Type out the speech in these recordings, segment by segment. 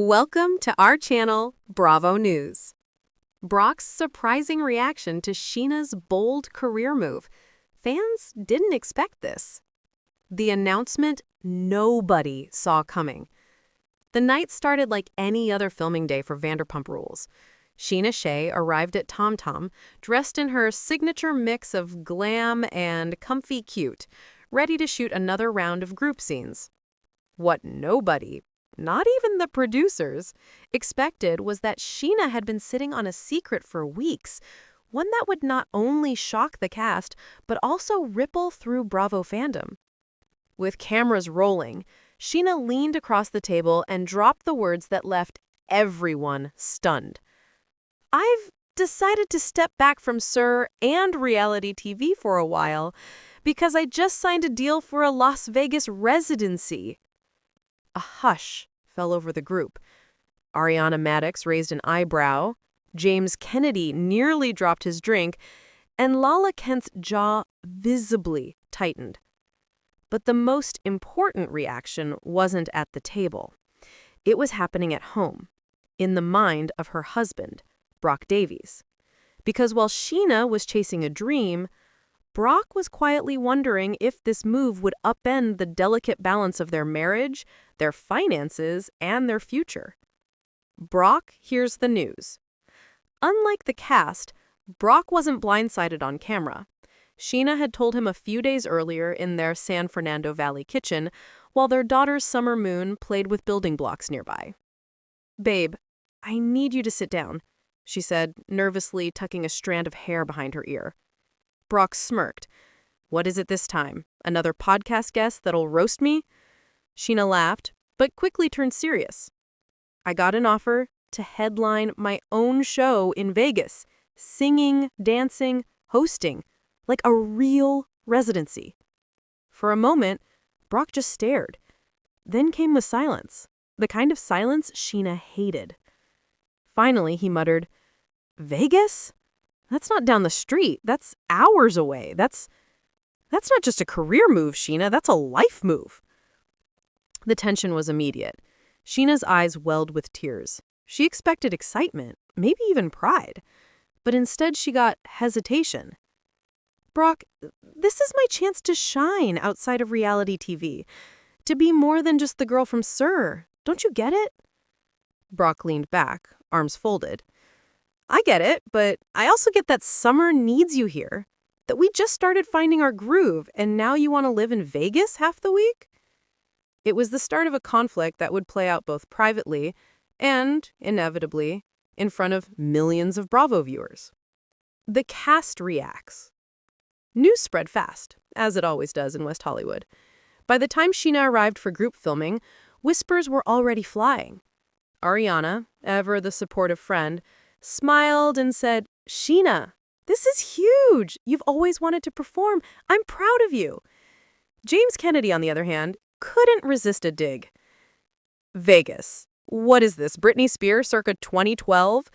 Welcome to our channel, Bravo News. Brock's surprising reaction to Scheana's bold career move. Fans didn't expect this. The announcement nobody saw coming. The night started like any other filming day for Vanderpump Rules. Scheana Shay arrived at Tom Tom, dressed in her signature mix of glam and comfy cute, ready to shoot another round of group scenes. What nobody, not even the producers, expected was that Scheana had been sitting on a secret for weeks, one that would not only shock the cast, but also ripple through Bravo fandom. With cameras rolling, Scheana leaned across the table and dropped the words that left everyone stunned. "I've decided to step back from SUR and reality TV for a while because I just signed a deal for a Las Vegas residency." A hush fell over the group. Ariana Madix raised an eyebrow, James Kennedy nearly dropped his drink, and Lala Kent's jaw visibly tightened. But the most important reaction wasn't at the table. It was happening at home, in the mind of her husband, Brock Davies. Because while Scheana was chasing a dream, Brock was quietly wondering if this move would upend the delicate balance of their marriage, their finances, and their future. Brock hears the news. Unlike the cast, Brock wasn't blindsided on camera. Scheana had told him a few days earlier in their San Fernando Valley kitchen, while their daughter's summer moon played with building blocks nearby. "Babe, I need you to sit down," she said, nervously tucking a strand of hair behind her ear. Brock smirked. "What is it this time? Another podcast guest that'll roast me?" Scheana laughed, but quickly turned serious. "I got an offer to headline my own show in Vegas, singing, dancing, hosting, like a real residency." For a moment, Brock just stared. Then came the silence, the kind of silence Scheana hated. Finally, he muttered, "Vegas? That's not down the street. That's hours away. That's not just a career move, Scheana. That's a life move." The tension was immediate. Sheena's eyes welled with tears. She expected excitement, maybe even pride. But instead she got hesitation. "Brock, this is my chance to shine outside of reality TV. To be more than just the girl from SUR. Don't you get it?" Brock leaned back, arms folded. "I get it, but I also get that summer needs you here. That we just started finding our groove, and now you want to live in Vegas half the week?" It was the start of a conflict that would play out both privately and, inevitably, in front of millions of Bravo viewers. The cast reacts. News spread fast, as it always does in West Hollywood. By the time Scheana arrived for group filming, whispers were already flying. Ariana, ever the supportive friend, smiled and said, "Scheana, this is huge. You've always wanted to perform. I'm proud of you." James Kennedy, on the other hand, couldn't resist a dig. "Vegas. What is this, Britney Spears circa 2012?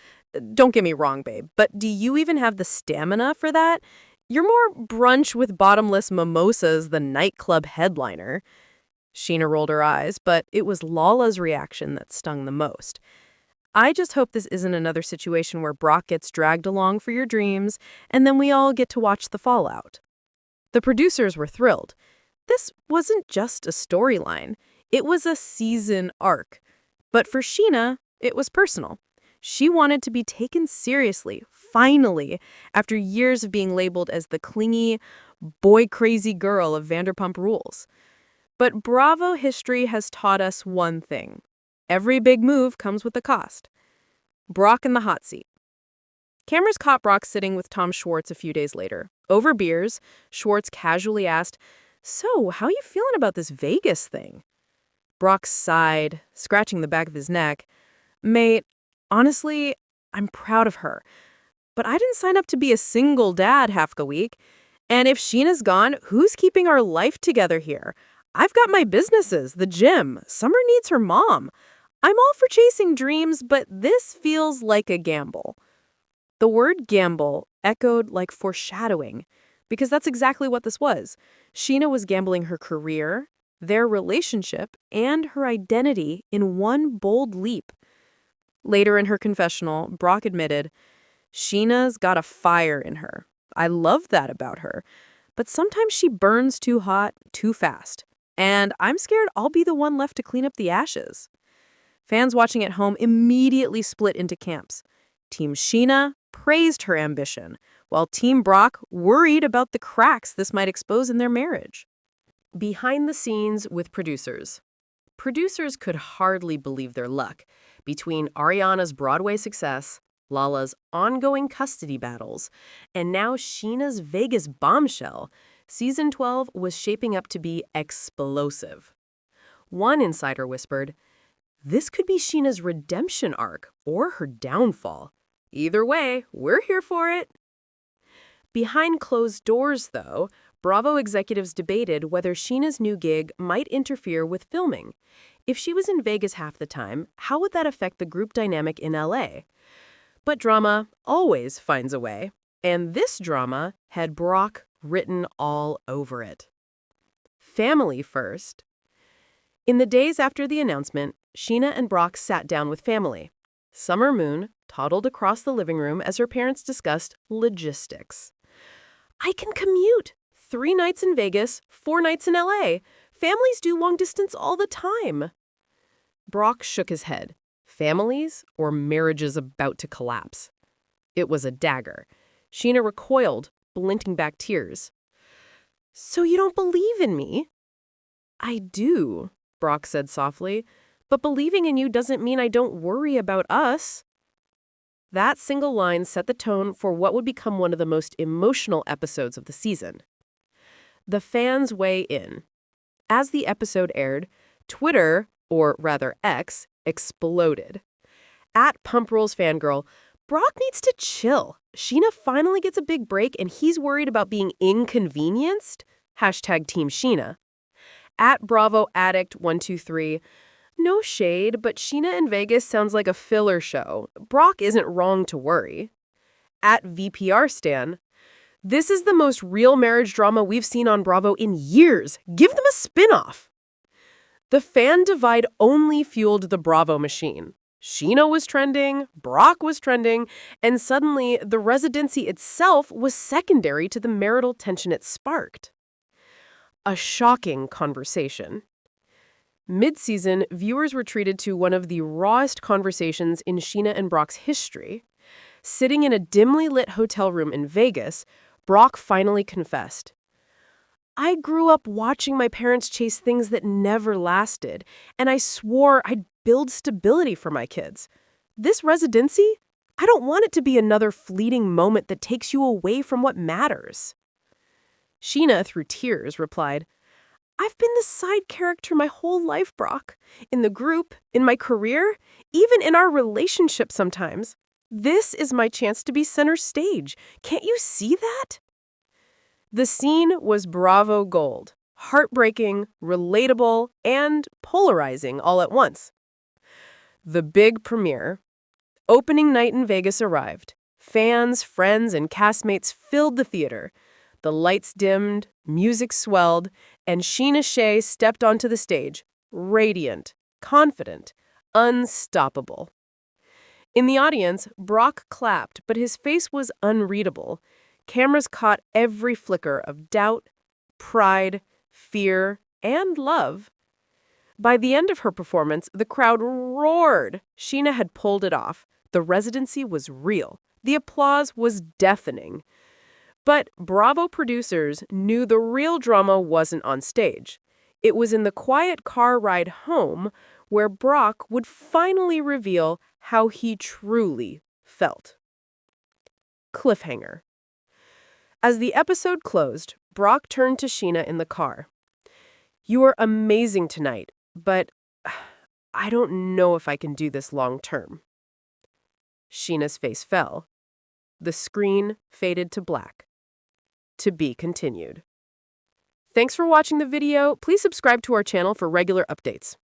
Don't get me wrong, babe, but do you even have the stamina for that? You're more brunch with bottomless mimosas than nightclub headliner." Scheana rolled her eyes, but it was Lala's reaction that stung the most. "I just hope this isn't another situation where Brock gets dragged along for your dreams, and then we all get to watch the fallout." The producers were thrilled. This wasn't just a storyline. It was a season arc. But for Scheana, it was personal. She wanted to be taken seriously, finally, after years of being labeled as the clingy, boy-crazy girl of Vanderpump Rules. But Bravo history has taught us one thing. Every big move comes with a cost. Brock in the hot seat. Cameras caught Brock sitting with Tom Schwartz a few days later. Over beers, Schwartz casually asked, "So, how you feeling about this Vegas thing?" Brock sighed, scratching the back of his neck. "Mate, honestly, I'm proud of her. But I didn't sign up to be a single dad half the week. And if Sheena's gone, who's keeping our life together here? I've got my businesses, the gym. Summer needs her mom. I'm all for chasing dreams, but this feels like a gamble." The word gamble echoed like foreshadowing, because that's exactly what this was. Scheana was gambling her career, their relationship, and her identity in one bold leap. Later in her confessional, Brock admitted, "Scheana's got a fire in her. I love that about her. But sometimes she burns too hot, too fast. And I'm scared I'll be the one left to clean up the ashes." Fans watching at home immediately split into camps. Team Scheana praised her ambition, while Team Brock worried about the cracks this might expose in their marriage. Behind the scenes with producers. Producers could hardly believe their luck. Between Ariana's Broadway success, Lala's ongoing custody battles, and now Scheana's Vegas bombshell, Season 12 was shaping up to be explosive. One insider whispered, "This could be Scheana's redemption arc or her downfall. Either way, we're here for it." Behind closed doors, though, Bravo executives debated whether Scheana's new gig might interfere with filming. If she was in Vegas half the time, how would that affect the group dynamic in LA? But drama always finds a way, and this drama had Brock written all over it. Family first. In the days after the announcement, Scheana and Brock sat down with family. Summer Moon toddled across the living room as her parents discussed logistics. "I can commute. 3 nights in Vegas, 4 nights in LA. Families do long distance all the time." Brock shook his head. Families or marriages about to collapse? It was a dagger. Scheana recoiled, blinking back tears. "So you don't believe in me?" "I do," Brock said softly, "but believing in you doesn't mean I don't worry about us." That single line set the tone for what would become one of the most emotional episodes of the season. The fans weigh in. As the episode aired, Twitter, or rather X, exploded. At Pump Rules Fangirl, "Brock needs to chill. Scheana finally gets a big break and he's worried about being inconvenienced." Hashtag Team Scheana. At Bravo Addict 123, "No shade, but Scheana in Vegas sounds like a filler show. Brock isn't wrong to worry." At VPR Stan, "This is the most real marriage drama we've seen on Bravo in years. Give them a spin-off." The fan divide only fueled the Bravo machine. Scheana was trending, Brock was trending, and suddenly the residency itself was secondary to the marital tension it sparked. A shocking conversation. Mid-season, viewers were treated to one of the rawest conversations in Scheana and Brock's history. Sitting in a dimly lit hotel room in Vegas, Brock finally confessed, "I grew up watching my parents chase things that never lasted, and I swore I'd build stability for my kids. This residency? I don't want it to be another fleeting moment that takes you away from what matters." Scheana, through tears, replied, "I've been the side character my whole life, Brock. In the group, in my career, even in our relationship sometimes. This is my chance to be center stage. Can't you see that?" The scene was Bravo gold. Heartbreaking, relatable, and polarizing all at once. The big premiere. Opening night in Vegas arrived. Fans, friends, and castmates filled the theater. The lights dimmed, music swelled, and Scheana Shay stepped onto the stage, radiant, confident, unstoppable. In the audience, Brock clapped, but his face was unreadable. Cameras caught every flicker of doubt, pride, fear, and love. By the end of her performance, the crowd roared. Scheana had pulled it off. The residency was real. The applause was deafening. But Bravo producers knew the real drama wasn't on stage. It was in the quiet car ride home where Brock would finally reveal how he truly felt. Cliffhanger. As the episode closed, Brock turned to Scheana in the car. "You are amazing tonight, but I don't know if I can do this long term." Scheana's face fell. The screen faded to black. To be continued. Thanks for watching the video. Please subscribe to our channel for regular updates.